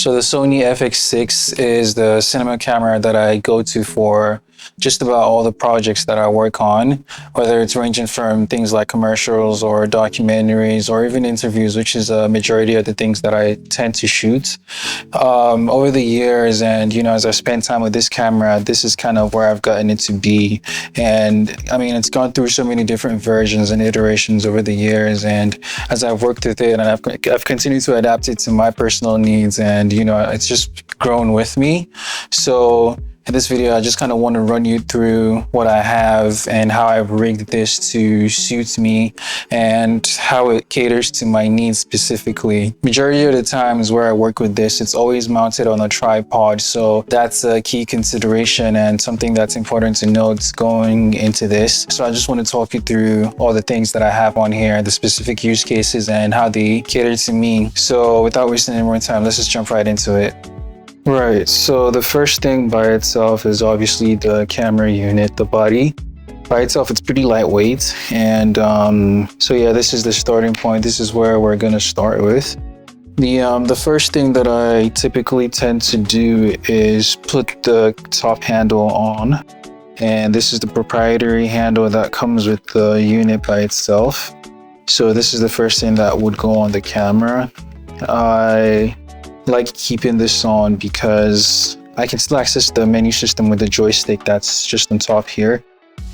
So the Sony FX6 is the cinema camera that I go to for just about all the projects that I work on, whether it's ranging from things like commercials or documentaries or even interviews, which is a majority of the things that I tend to shoot. Over the years, and as I spend time with this camera, this is kind of where I've gotten it to be. And I mean, it's gone through so many different versions and iterations over the years. And as I've worked with it, and I've continued to adapt it to my personal needs, and it's just grown with me. So in this video, I just kind of want to run you through what I have and how I've rigged this to suit me and how it caters to my needs specifically. Majority of the times where I work with this, it's always mounted on a tripod. So that's a key consideration and something that's important to note going into this. So I just want to talk you through all the things that I have on here, the specific use cases and how they cater to me. So without wasting any more time, let's just jump right into it. Right, so the first thing by itself is obviously the camera unit, the body. By itself, it's pretty lightweight. And so yeah, this is the starting point. This is where we're gonna start with. The first thing that I typically tend to do is put the top handle on. And this is the proprietary handle that comes with the unit by itself. So this is the first thing that would go on the camera. I like keeping this on because I can still access the menu system with the joystick that's just on top here,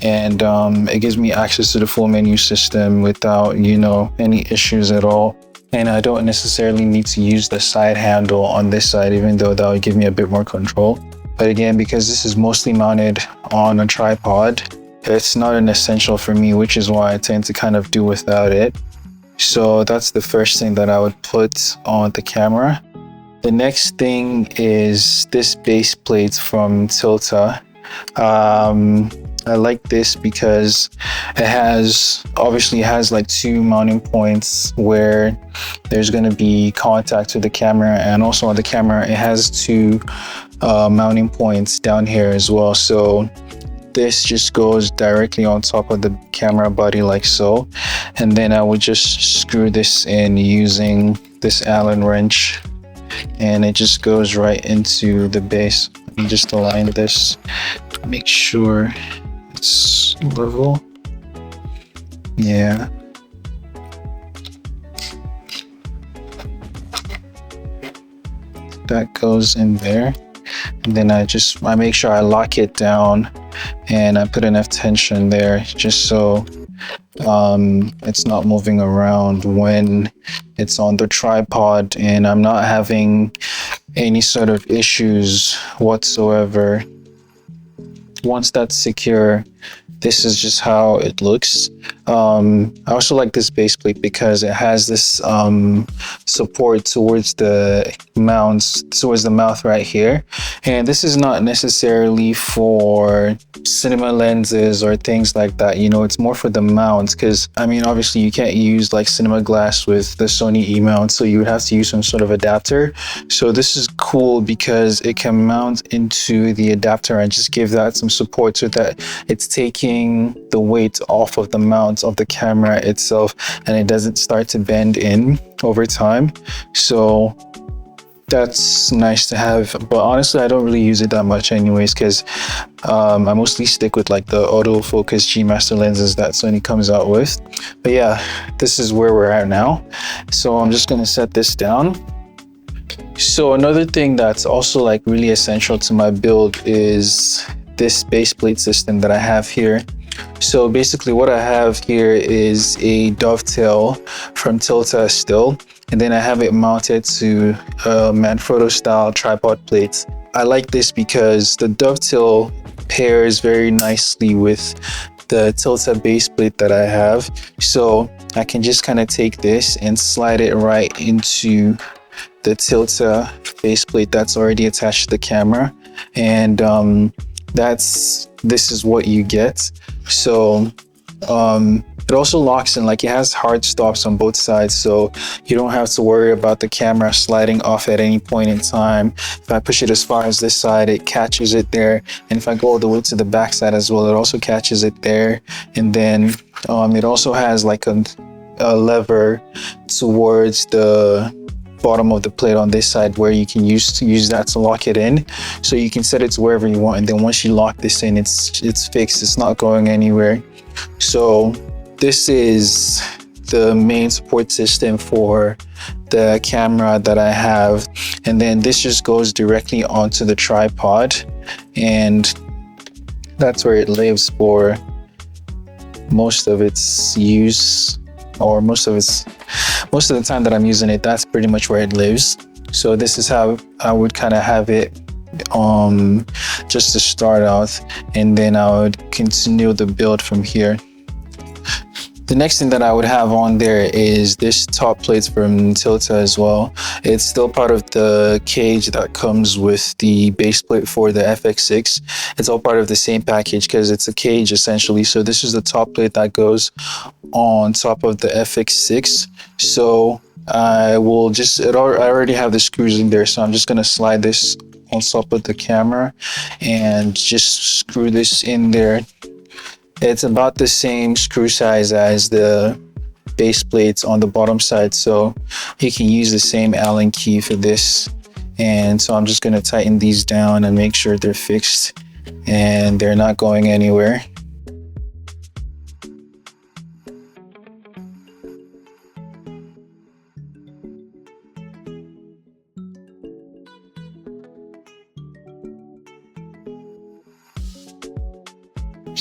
and it gives me access to the full menu system without any issues at all. And I don't necessarily need to use the side handle on this side, even though that would give me a bit more control. But again, because this is mostly mounted on a tripod, it's not an essential for me, which is why I tend to kind of do without it. So that's the first thing that I would put on the camera. The next thing is this base plate from Tilta. I like this because it obviously has like two mounting points where there's going to be contact with the camera, and also on the camera it has two mounting points down here as well. So this just goes directly on top of the camera body like so, and then I would just screw this in using this Allen wrench, and it just goes right into the base. Let me just align this, make sure it's level. Yeah. That goes in there, and then I make sure I lock it down, and I put enough tension there just so it's not moving around when it's on the tripod, and I'm not having any sort of issues whatsoever. Once that's secure, this is just how it looks. I also like this base plate because it has this support towards the mouth right here. And this is not necessarily for cinema lenses or things like that. It's more for the mounts, because I mean, obviously you can't use like cinema glass with the Sony E mount, so you would have to use some sort of adapter. So this is cool because it can mount into the adapter and just give that some support so that it's taking the weight off of the mount of the camera itself, and it doesn't start to bend in over time. So that's nice to have, but honestly I don't really use it that much anyways, because I mostly stick with like the autofocus G Master lenses that Sony comes out with. But yeah, this is where we're at now. So I'm just gonna set this down. So another thing that's also like really essential to my build is this base plate system that I have here. So basically what I have here is a dovetail from Tilta still, and then I have it mounted to a Manfrotto style tripod plate. I like this because the dovetail pairs very nicely with the Tilta base plate that I have. So I can just kind of take this and slide it right into the Tilta base plate that's already attached to the camera, and this is what you get. So it also locks in, like it has hard stops on both sides, so you don't have to worry about the camera sliding off at any point in time. If I push it as far as this side, it catches it there, and if I go all the way to the back side as well, it also catches it there. And then it also has like a lever towards the bottom of the plate on this side where you can use that to lock it in. So you can set it to wherever you want, and then once you lock this in, it's fixed. It's not going anywhere. So this is the main support system for the camera that I have, and then this just goes directly onto the tripod, and that's where it lives for most of its use, or most of the time that I'm using it. That's pretty much where it lives. So this is how I would kind of have it just to start out, and then I would continue the build from here. The next thing that I would have on there is this top plate from Tilta as well. It's still part of the cage that comes with the base plate for the FX6. It's all part of the same package because it's a cage essentially. So this is the top plate that goes on top of the FX6. So I already have the screws in there, so I'm just gonna slide this on top of the camera and just screw this in there. It's about the same screw size as the base plates on the bottom side, so you can use the same Allen key for this. And so I'm just going to tighten these down and make sure they're fixed and they're not going anywhere.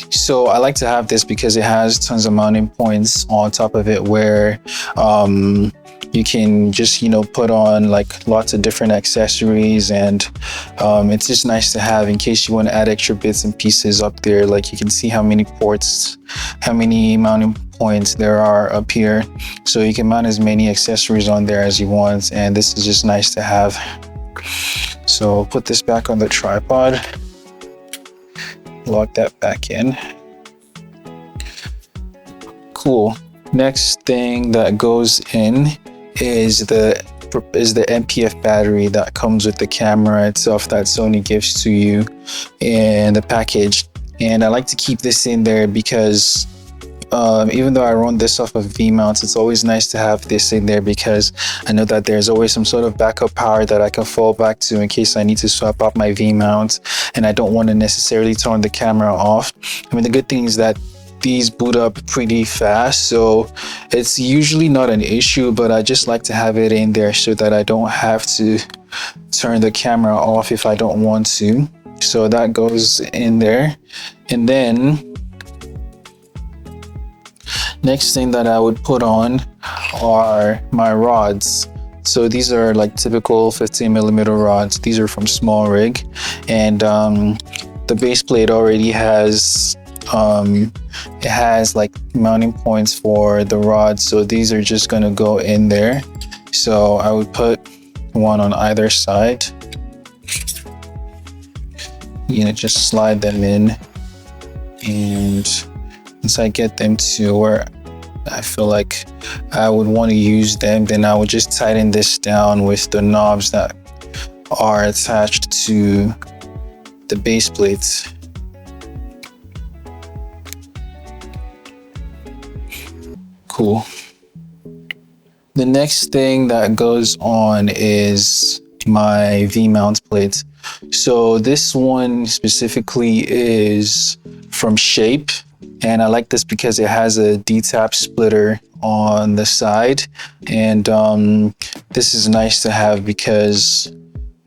So I like to have this because it has tons of mounting points on top of it where you can just, put on like lots of different accessories, and it's just nice to have in case you want to add extra bits and pieces up there. Like you can see how many mounting points there are up here. So you can mount as many accessories on there as you want, and this is just nice to have. So I'll put this back on the tripod. Lock that back in. Cool. Next thing that goes in is the MPF battery that comes with the camera itself that Sony gives to you in the package. And I like to keep this in there because even though I run this off of V-mounts, it's always nice to have this in there because I know that there's always some sort of backup power that I can fall back to in case I need to swap out my V-mount and I don't want to necessarily turn the camera off. I mean, the good thing is that these boot up pretty fast, so it's usually not an issue, but I just like to have it in there so that I don't have to turn the camera off if I don't want to. So that goes in there. And then next thing that I would put on are my rods. So these are like typical 15mm rods. These are from Small Rig, and the base plate already has it has like mounting points for the rods, so these are just gonna go in there. So I would put one on either side, just slide them in, and once I get them to where I feel like I would want to use them, then I would just tighten this down with the knobs that are attached to the base plates. Cool. The next thing that goes on is my V-mount plate. So this one specifically is from Shape, and I like this because it has a D-tap splitter on the side, and this is nice to have because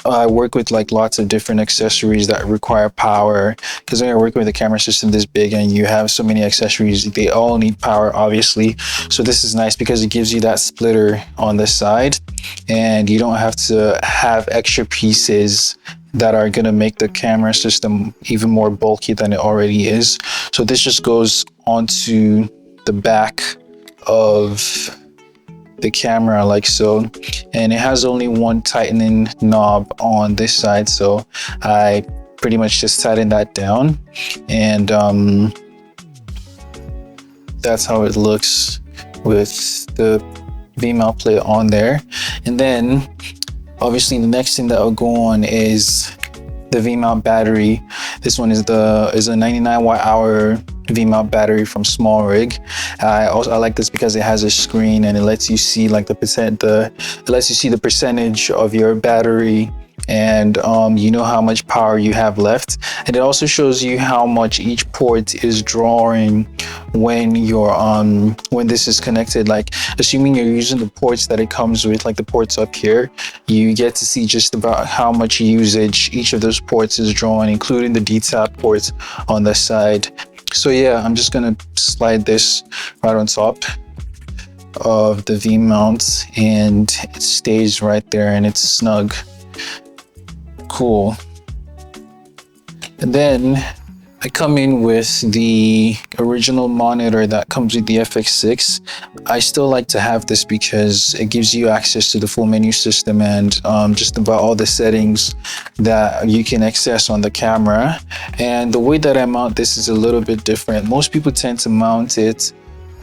I work with like lots of different accessories that require power, because when you're working with a camera system this big and you have so many accessories, they all need power obviously. So this is nice because it gives you that splitter on the side, and you don't have to have extra pieces that are going to make the camera system even more bulky than it already is. So this just goes onto the back of the camera like so, and it has only one tightening knob on this side, so I pretty much just tighten that down, and that's how it looks with the V-mount plate on there. And then obviously the next thing that will go on is the V-mount battery. This one is a 99 watt hour V-mount battery from Small Rig. I like this because it has a screen and it lets you see like it lets you see the percentage of your battery, and you know how much power you have left, and it also shows you how much each port is drawing when you're when this is connected. Like, assuming you're using the ports that it comes with, like the ports up here, you get to see just about how much usage each of those ports is drawing, including the DTAP ports on the side. So yeah, I'm just gonna slide this right on top of the V mount, and it stays right there and it's snug. Cool. And then I come in with the original monitor that comes with the FX6. I still like to have this because it gives you access to the full menu system and just about all the settings that you can access on the camera. And the way that I mount this is a little bit different. Most people tend to mount it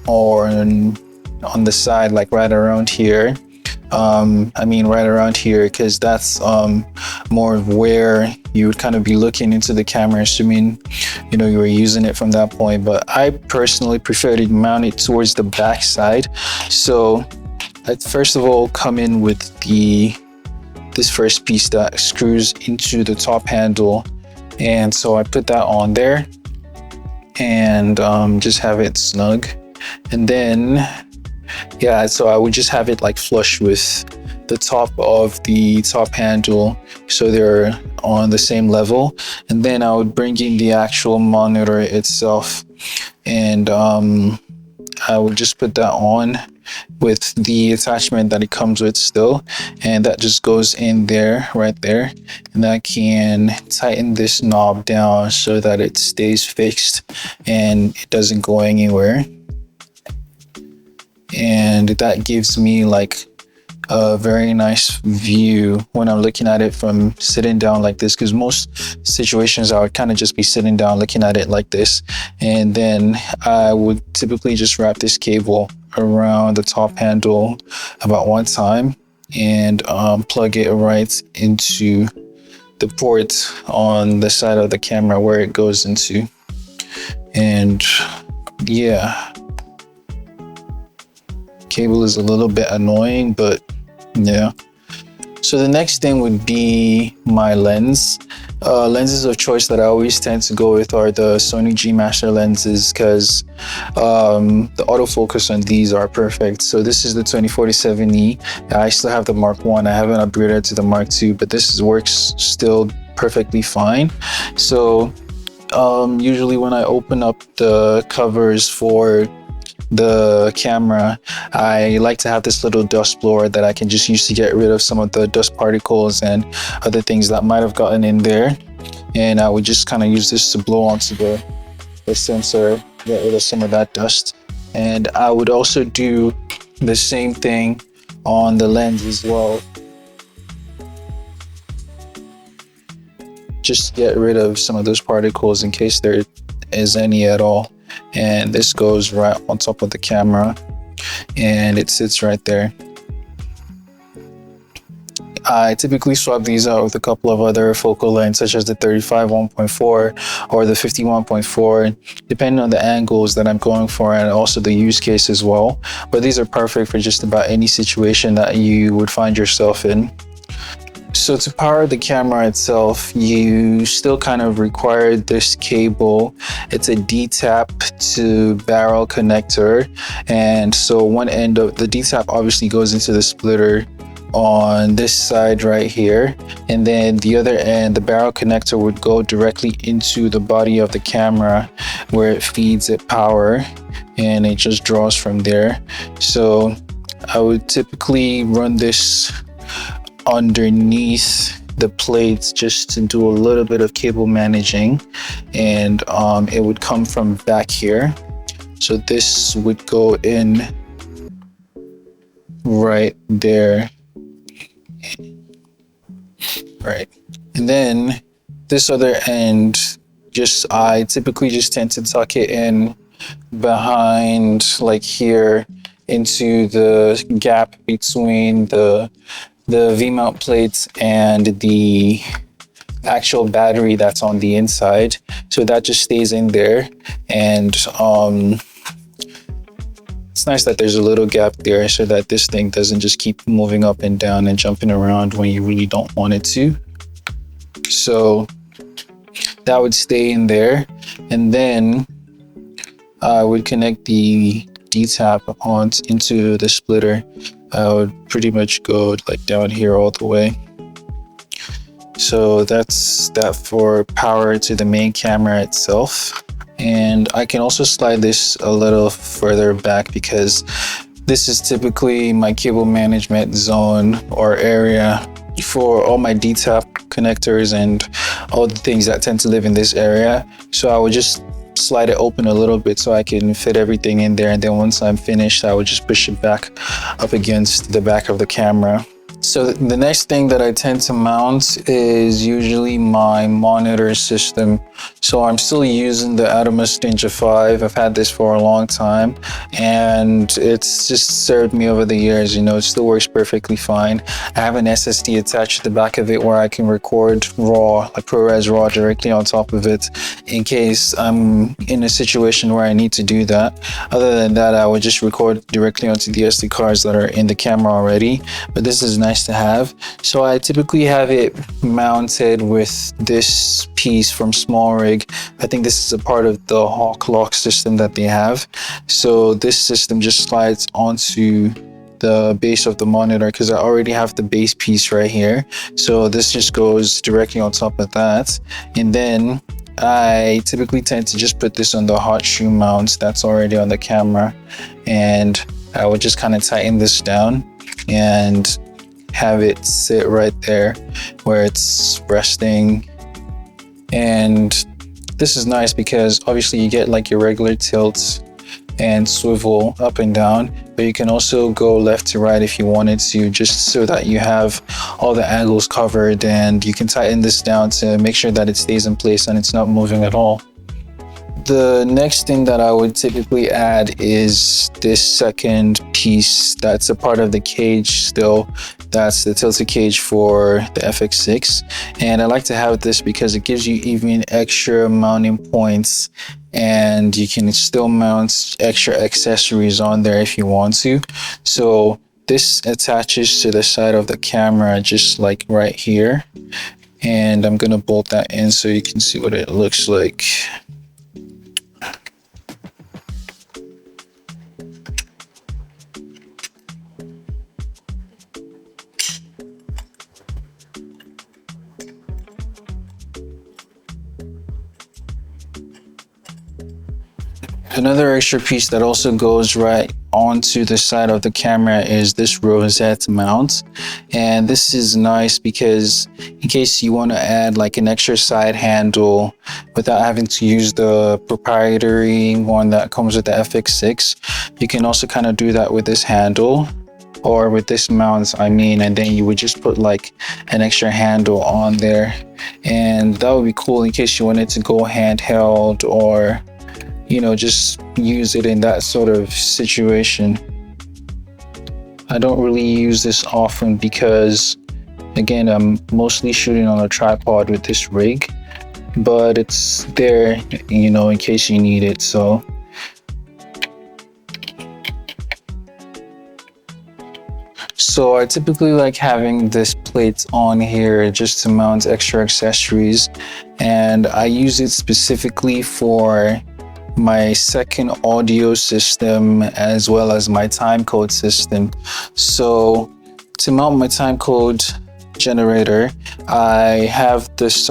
on the side, like right around here. Right around here, because that's more of where you would kind of be looking into the camera, assuming you were using it from that point. But I personally prefer to mount it towards the back side. So I first of all come in with this first piece that screws into the top handle, and so I put that on there and just have it snug. And then so I would just have it like flush with the top of the top handle, so they're on the same level. And then I would bring in the actual monitor itself, and I would just put that on with the attachment that it comes with still, and that just goes in there, right there. And I can tighten this knob down so that it stays fixed and it doesn't go anywhere. And that gives me like a very nice view when I'm looking at it from sitting down like this, because most situations I would kind of just be sitting down looking at it like this. And then I would typically just wrap this cable around the top handle about one time and plug it right into the port on the side of the camera where it goes into. And yeah, cable is a little bit annoying, but yeah. So the next thing would be my lens. Lenses of choice that I always tend to go with are the Sony G Master lenses, because the autofocus on these are perfect. So this is the 2047E. I still have the Mark 1. I haven't upgraded to the Mark 2, but this works still perfectly fine. So usually when I open up the covers for the camera, I like to have this little dust blower that I can just use to get rid of some of the dust particles and other things that might have gotten in there. And I would just kind of use this to blow onto the sensor, get rid of some of that dust. And I would also do the same thing on the lens as well, just get rid of some of those particles in case there is any at all. And this goes right on top of the camera and it sits right there. I typically swap these out with a couple of other focal lengths, such as the 35 1.4 or the 50 1.4, depending on the angles that I'm going for and also the use case as well. But these are perfect for just about any situation that you would find yourself in. So to power the camera itself, you still kind of require this cable. It's a DTAP to barrel connector. And so one end of the DTAP obviously goes into the splitter on this side right here. And then the other end, the barrel connector would go directly into the body of the camera where it feeds it power and it just draws from there. So I would typically run this underneath the plates just to do a little bit of cable managing, and it would come from back here. So this would go in right there, right? And then this other end, I typically just tend to tuck it in behind, like here, into the gap between the V-mount plates and the actual battery that's on the inside. So that just stays in there. And it's nice that there's a little gap there so that this thing doesn't just keep moving up and down and jumping around when you really don't want it to. So that would stay in there. And then I would connect the D-tap into the splitter. I would pretty much go like down here all the way. So that's that for power to the main camera itself. And I can also slide this a little further back because this is typically my cable management zone or area for all my D-tap connectors and all the things that tend to live in this area. So I would just slide it open a little bit so I can fit everything in there, and then once I'm finished I would just push it back up against the back of the camera. So the next thing that I tend to mount is usually my monitor system. So I'm still using the Atomos Ninja 5. I've had this for a long time and it's just served me over the years. You know, it still works perfectly fine. I have an SSD attached to the back of it where I can record RAW, like ProRes RAW, directly on top of it in case I'm in a situation where I need to do that. Other than that, I would just record directly onto the SD cards that are in the camera already. But this is nice to have. So I typically have it mounted with this piece from SmallRig. I think this is a part of the Hawk lock system that they have. So this system just slides onto the base of the monitor because I already have the base piece right here. So this just goes directly on top of that. And then I typically tend to just put this on the hot shoe mount that's already on the camera. And I would just kind of tighten this down and have it sit right there where it's resting. And this is nice because obviously you get like your regular tilt and swivel up and down, but you can also go left to right if you wanted to, just so that you have all the angles covered, and you can tighten this down to make sure that it stays in place and it's not moving at all. The next thing that I would typically add is this second piece that's a part of the cage still. That's the tilted cage for the FX6. And I like to have this because it gives you even extra mounting points, and you can still mount extra accessories on there if you want to. So this attaches to the side of the camera just like right here. And I'm gonna bolt that in so you can see what it looks like. Another extra piece that also goes right onto the side of the camera is this rosette mount. And this is nice because in case you want to add like an extra side handle without having to use the proprietary one that comes with the FX6, you can also kind of do that with this handle, or with this mount, I mean, and then you would just put like an extra handle on there. And that would be cool in case you wanted to go handheld, or you know, just use it in that sort of situation. I don't really use this often because, again, I'm mostly shooting on a tripod with this rig, but it's there, you know, in case you need it. So I typically like having this plate on here just to mount extra accessories, and I use it specifically for my second audio system as well as my timecode system. So to mount my timecode generator, I have this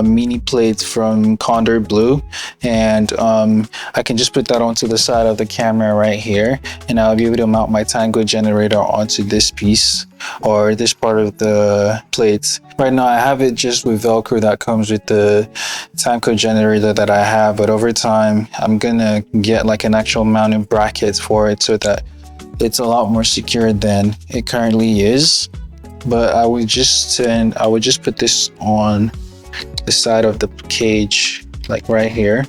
mini plate from Condor Blue, and I can just put that onto the side of the camera right here, and I'll be able to mount my timecode generator onto this piece or this part of the plate. Right now I have it just with Velcro that comes with the timecode generator that I have, but over time I'm gonna get like an actual mounting bracket for it so that it's a lot more secure than it currently is. But I would just put this on the side of the cage, like right here,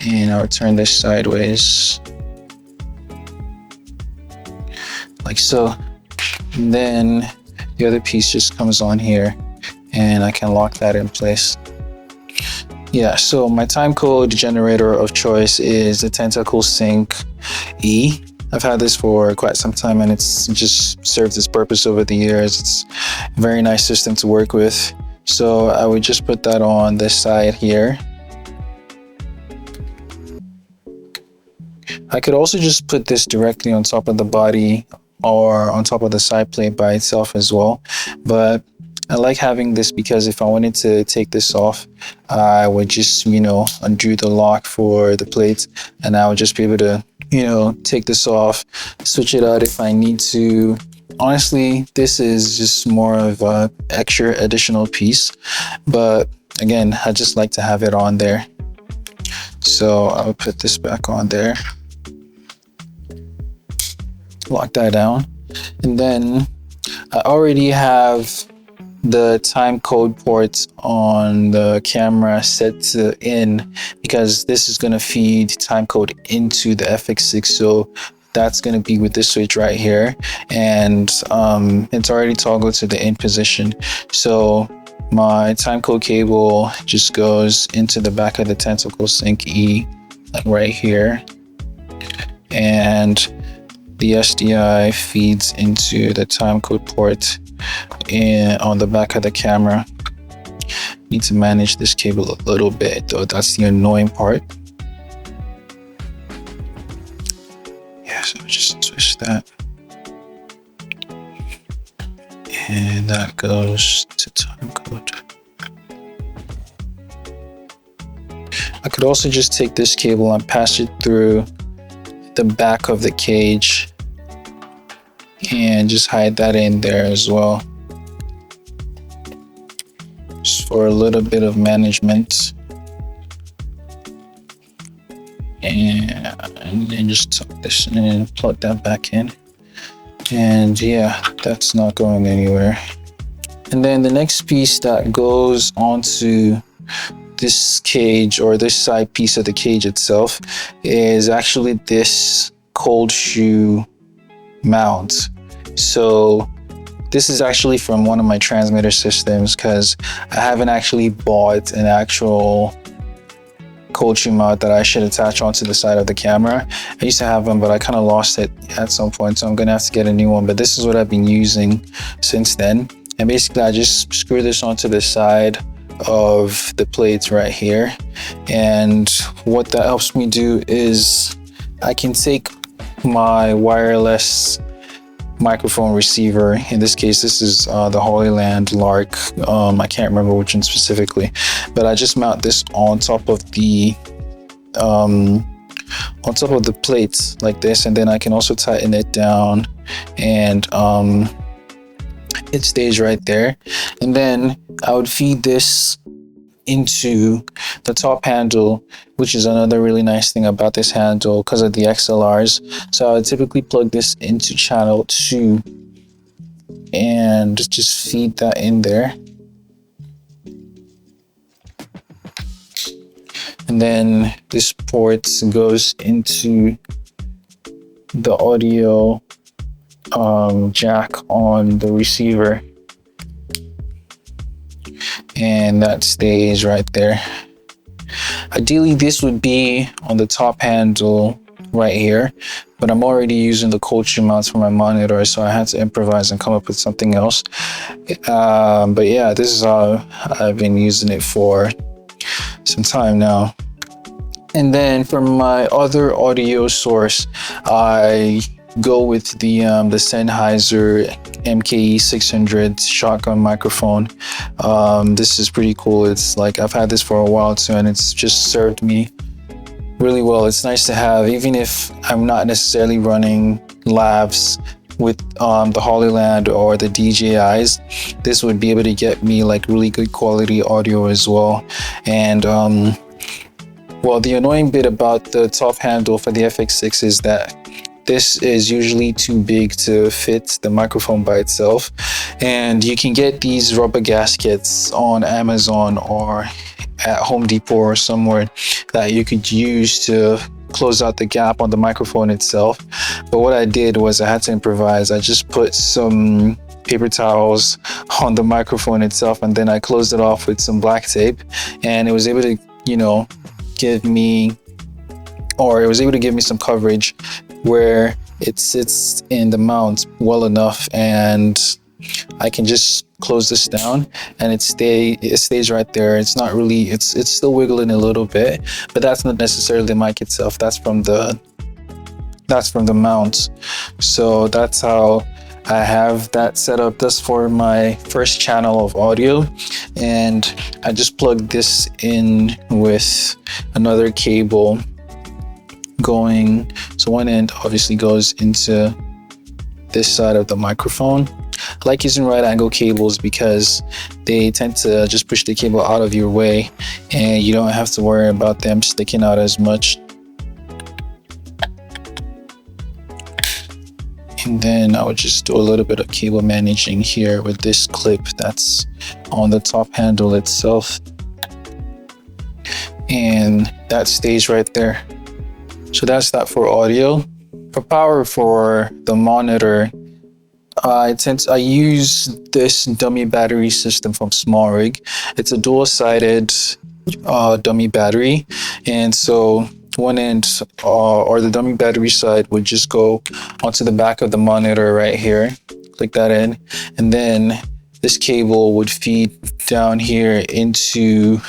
and I'll turn this sideways like so. And then the other piece just comes on here and I can lock that in place. Yeah, so my timecode generator of choice is the Tentacle Sync E. I've had this for quite some time and it's just served its purpose over the years. It's a very nice system to work with. So I would just put that on this side here. I could also just put this directly on top of the body or on top of the side plate by itself as well. But I like having this because if I wanted to take this off, I would just, undo the lock for the plates and I would just be able to, take this off, switch it out if I need to. Honestly, this is just more of a extra additional piece, but again, I just like to have it on there. So I'll put this back on there, lock that down, and then I already have the time code port on the camera set to in because this is going to feed time code into the FX6. So that's going to be with this switch right here, and it's already toggled to the in position. So my timecode cable just goes into the back of the Tentacle Sync E, like right here, and the SDI feeds into the timecode port on the back of the camera. Need to manage this cable a little bit though, that's the annoying part. Yeah, so just switch that. And that goes to timecode. I could also just take this cable and pass it through the back of the cage and just hide that in there as well, just for a little bit of management. And then just tuck this in and plug that back in, and yeah, that's not going anywhere. And then the next piece that goes onto this cage, or this side piece of the cage itself, is actually this cold shoe mount. So this is actually from one of my transmitter systems because I haven't actually bought an actual cold shoe mount that I should attach onto the side of the camera. I used to have one, but I kind of lost it at some point, so I'm gonna have to get a new one. But this is what I've been using since then. And basically I just screw this onto the side of the plates right here. And what that helps me do is I can take my wireless microphone receiver. In this case, this is the Holyland Lark. I can't remember which one specifically, but I just mount this on top of the plates like this, and then I can also tighten it down, and it stays right there. And then I would feed this into the top handle, which is another really nice thing about this handle because of the XLRs. So I would typically plug this into channel 2 and just feed that in there. And then this port goes into the audio jack on the receiver, and that stays right there. Ideally, this would be on the top handle right here, but I'm already using the cold shoe mounts for my monitor, so I had to improvise and come up with something else. But yeah, this is how I've been using it for some time now. And then for my other audio source, I go with the Sennheiser MKE 600 shotgun microphone. This is pretty cool. It's like I've had this for a while too, and it's just served me really well. It's nice to have, even if I'm not necessarily running lavs with the Holyland or the DJIs. This would be able to get me like really good quality audio as well. And well, the annoying bit about the top handle for the FX6 is that this is usually too big to fit the microphone by itself. And you can get these rubber gaskets on Amazon or at Home Depot or somewhere that you could use to close out the gap on the microphone itself. But what I did was I had to improvise. I just put some paper towels on the microphone itself, and then I closed it off with some black tape, and it was able to, give me, or it was able to give me some coverage where it sits in the mount well enough, and I can just close this down and it stays right there. It's not really, it's still wiggling a little bit, but that's not necessarily the mic itself. That's from the mount. So that's how I have that set up. That's for my first channel of audio, and I just plugged this in with another cable going. So one end obviously goes into this side of the microphone. I like using right angle cables because they tend to just push the cable out of your way, and you don't have to worry about them sticking out as much. And then I would just do a little bit of cable managing here with this clip that's on the top handle itself, and that stays right there. So that's that for audio. For power for the monitor, I use this dummy battery system from SmallRig. It's a dual-sided dummy battery, and so one end or the dummy battery side would just go onto the back of the monitor right here. Click that in, and then this cable would feed down here into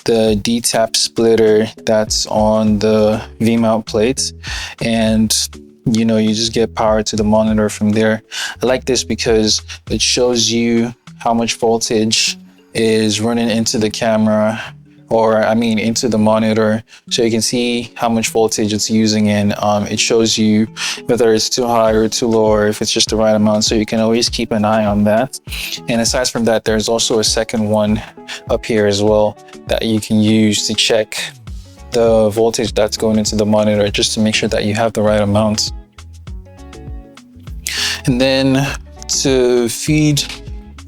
the D-tap splitter that's on the V-mount plate, and you just get power to the monitor from there. I like this because it shows you how much voltage is running into the camera, or into the monitor, so you can see how much voltage it's using, and it shows you whether it's too high or too low, or if it's just the right amount, so you can always keep an eye on that. And aside from that, there's also a second one up here as well that you can use to check the voltage that's going into the monitor, just to make sure that you have the right amount. And then to feed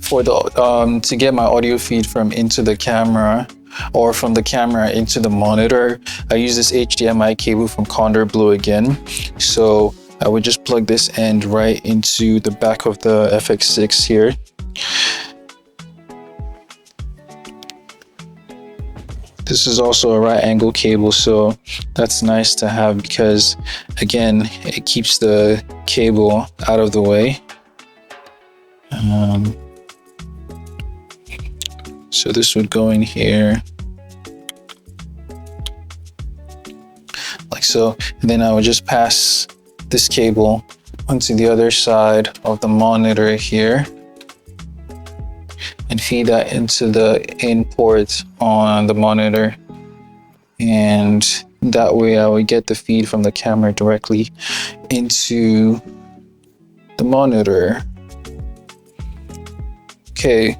for the to get my audio feed from into the camera, or from the camera into the monitor, I use this HDMI cable from Condor Blue again. So I would just plug this end right into the back of the FX6 here. This is also a right angle cable, so that's nice to have because, again, it keeps the cable out of the way. So this would go in here like so, and then I would just pass this cable onto the other side of the monitor here and feed that into the in port on the monitor, and that way I would get the feed from the camera directly into the monitor. Okay,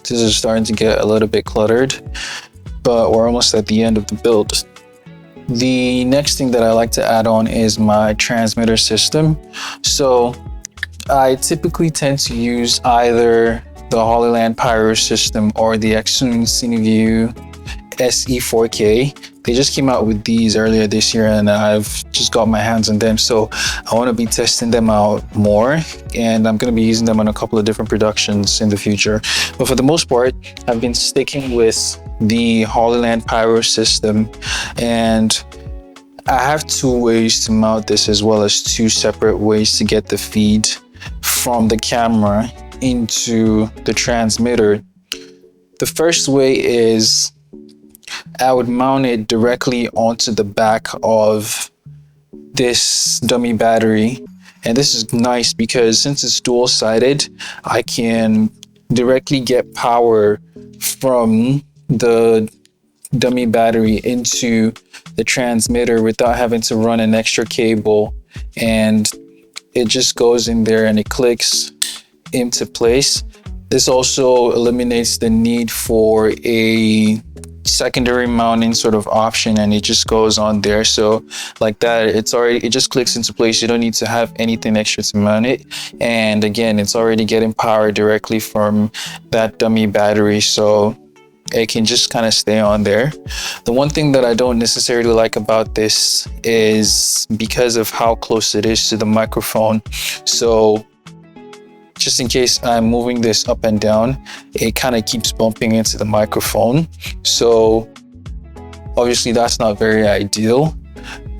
this is starting to get a little bit cluttered, but we're almost at the end of the build. The next thing that I like to add on is my transmitter system. So I typically tend to use either the Hollyland Pyro system or the Xsun CineView SE4K. They just came out with these earlier this year, and I've just got my hands on them. So I want to be testing them out more, and I'm going to be using them on a couple of different productions in the future. But for the most part, I've been sticking with the Hollyland Pyro system, and I have two ways to mount this, as well as two separate ways to get the feed from the camera into the transmitter. The first way is I would mount it directly onto the back of this dummy battery. And this is nice because since it's dual-sided, I can directly get power from the dummy battery into the transmitter without having to run an extra cable, and it just goes in there and it clicks into place. This also eliminates the need for a secondary mounting sort of option, and it just goes on there. So like that, it just clicks into place. You don't need to have anything extra to mount it, and again, it's already getting power directly from that dummy battery. So it can just kind of stay on there. The one thing that I don't necessarily like about this is because of how close it is to the microphone. So just in case I'm moving this up and down, it kind of keeps bumping into the microphone. So obviously that's not very ideal.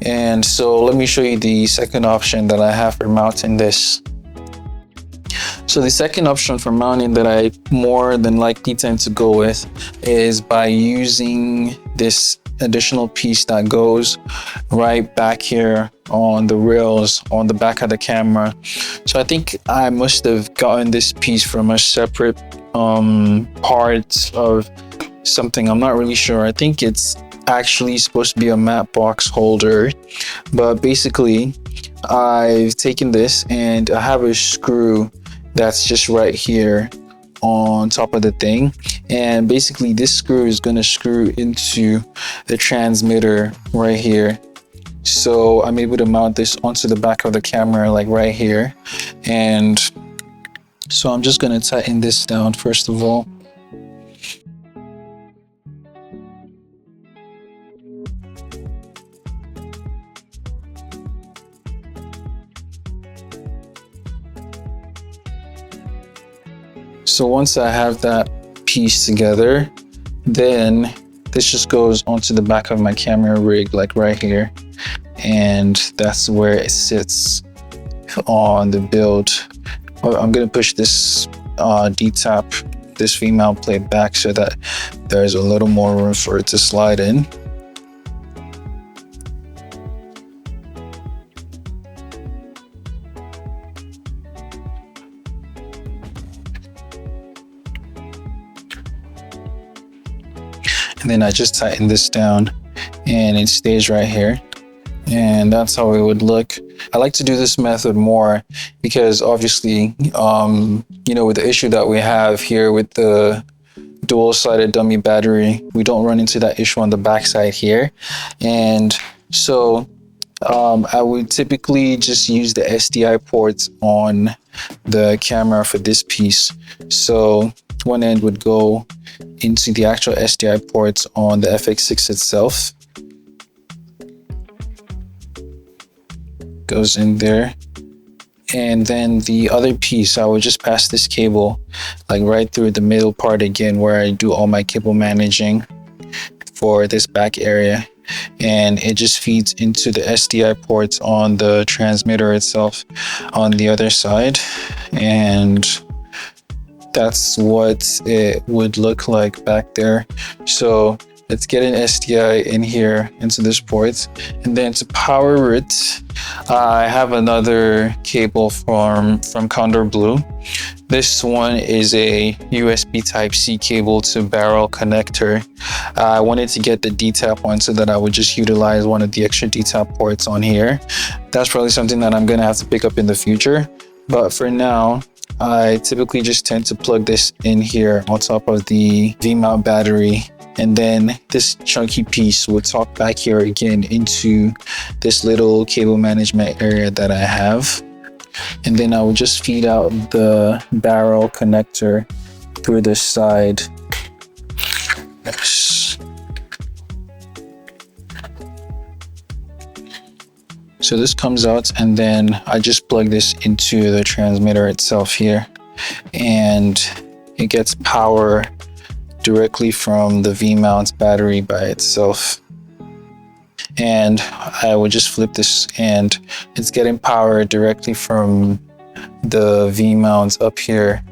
And so let me show you the second option that I have for mounting this. So the second option for mounting that I more than likely tend to go with is by using this additional piece that goes right back here on the rails on the back of the camera. So I think I must have gotten this piece from a separate part of something. I'm not really sure. I think it's actually supposed to be a matte box holder, but basically I've taken this and I have a screw that's just right here on top of the thing, and basically this screw is going to screw into the transmitter right here. So I'm able to mount this onto the back of the camera like right here. And so I'm just going to tighten this down first of all. So once I have that piece together, then this just goes onto the back of my camera rig like right here, and that's where it sits on the build. I'm going to push this D-tap, this V-mount plate back so that there's a little more room for it to slide in. And then I just tighten this down and it stays right here. And that's how it would look. I like to do this method more because obviously, you know, with the issue that we have here with the dual-sided dummy battery, we don't run into that issue on the backside here. And so I would typically just use the SDI ports on the camera for this piece. So one end would go into the actual SDI ports on the FX6 itself. Goes in there. And then the other piece, I would just pass this cable like right through the middle part again, where I do all my cable managing for this back area. And it just feeds into the SDI ports on the transmitter itself on the other side. And that's what it would look like back there. So let's get an SDI in here into this port, and then to power it, I have another cable from Condor Blue. This one is a USB Type-C cable to barrel connector. I wanted to get the D-tap one so that I would just utilize one of the extra D-tap ports on here. That's probably something that I'm gonna have to pick up in the future, but for now, I typically just tend to plug this in here on top of the V-mount battery, and then this chunky piece will talk back here again into this little cable management area that I have. And then I will just feed out the barrel connector through this side. Yes. So this comes out, and then I just plug this into the transmitter itself here, and it gets power directly from the V-mount battery by itself. And I would just flip this, and it's getting power directly from the V-mount up here.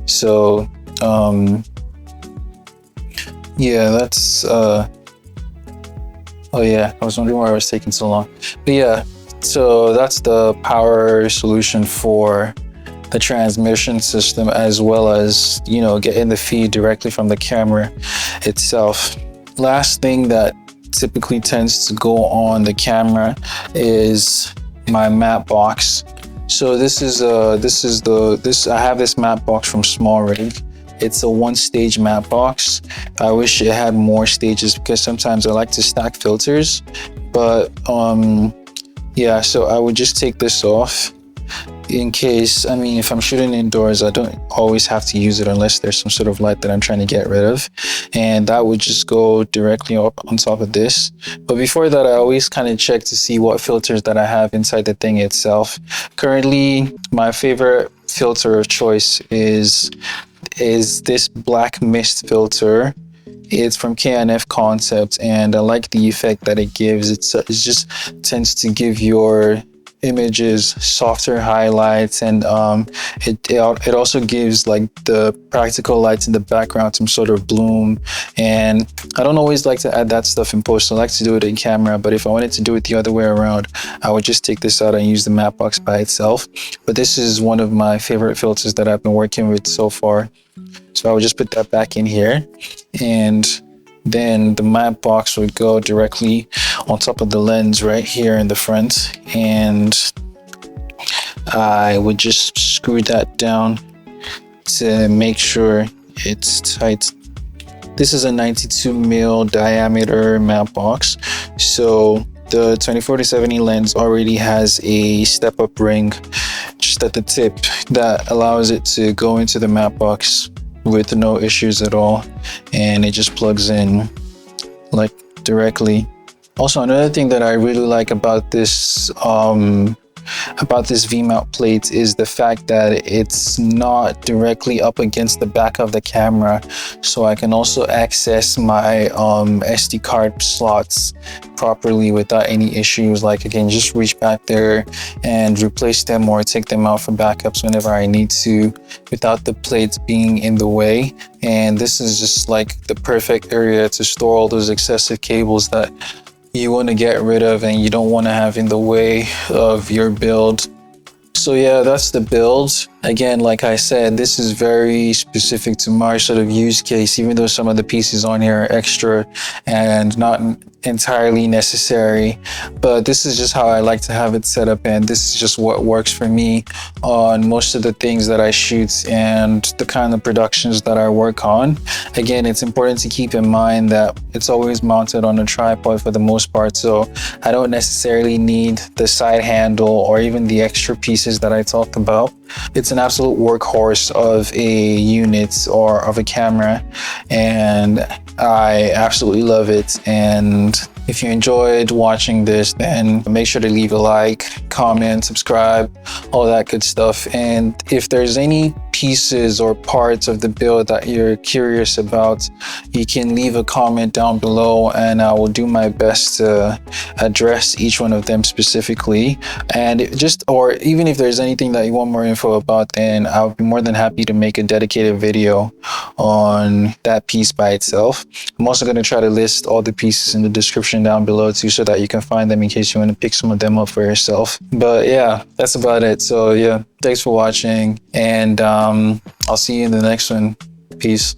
So yeah, that's oh yeah, I was wondering why it was taking so long. But yeah, so that's the power solution for the transmission system, as well as, you know, getting the feed directly from the camera itself. Last thing that typically tends to go on the camera is my matte box. So I have this matte box from Small Rig. It's a one-stage matte box. I wish it had more stages because sometimes I like to stack filters, but yeah, so I would just take this off, in case, I mean, if I'm shooting indoors, I don't always have to use it unless there's some sort of light that I'm trying to get rid of. And that would just go directly up on top of this. But before that, I always kind of check to see what filters that I have inside the thing itself. Currently, my favorite filter of choice is this black mist filter. It's from KNF Concepts, and I like the effect that it gives. It just tends to give your images softer highlights, and it also gives like the practical lights in the background some sort of bloom. And I don't always like to add that stuff in post. I like to do it in camera, but if I wanted to do it the other way around, I would just take this out and use the matte box by itself. But this is one of my favorite filters that I've been working with so far. So I would just put that back in here, and then the matte box would go directly on top of the lens right here in the front, and I would just screw that down to make sure it's tight. This is a 92mm diameter matte box, so the 24-70 lens already has a step-up ring just at the tip that allows it to go into the matte box with no issues at all, and it just plugs in like directly. Also, another thing that I really like about this V-mount plate is the fact that it's not directly up against the back of the camera, so I can also access my SD card slots properly without any issues. Like I can just reach back there and replace them or take them out for backups whenever I need to without the plates being in the way. And this is just like the perfect area to store all those excessive cables that you want to get rid of and you don't want to have in the way of your build. So yeah, that's the build. Again, like I said, this is very specific to my sort of use case, even though some of the pieces on here are extra and not entirely necessary. But this is just how I like to have it set up, and this is just what works for me on most of the things that I shoot and the kind of productions that I work on. Again, it's important to keep in mind that it's always mounted on a tripod for the most part, so I don't necessarily need the side handle or even the extra pieces that I talked about. It's an absolute workhorse of a unit or of a camera, and I absolutely love it. And if you enjoyed watching this, then make sure to leave a like, comment, subscribe, all that good stuff. And if there's any pieces or parts of the build that you're curious about, you can leave a comment down below and I will do my best to address each one of them specifically. And or even if there's anything that you want more info about, then I'll be more than happy to make a dedicated video on that piece by itself. I'm also going to try to list all the pieces in the description down below too, so that you can find them in case you want to pick some of them up for yourself. But yeah, that's about it. So yeah, thanks for watching, and I'll see you in the next one. Peace.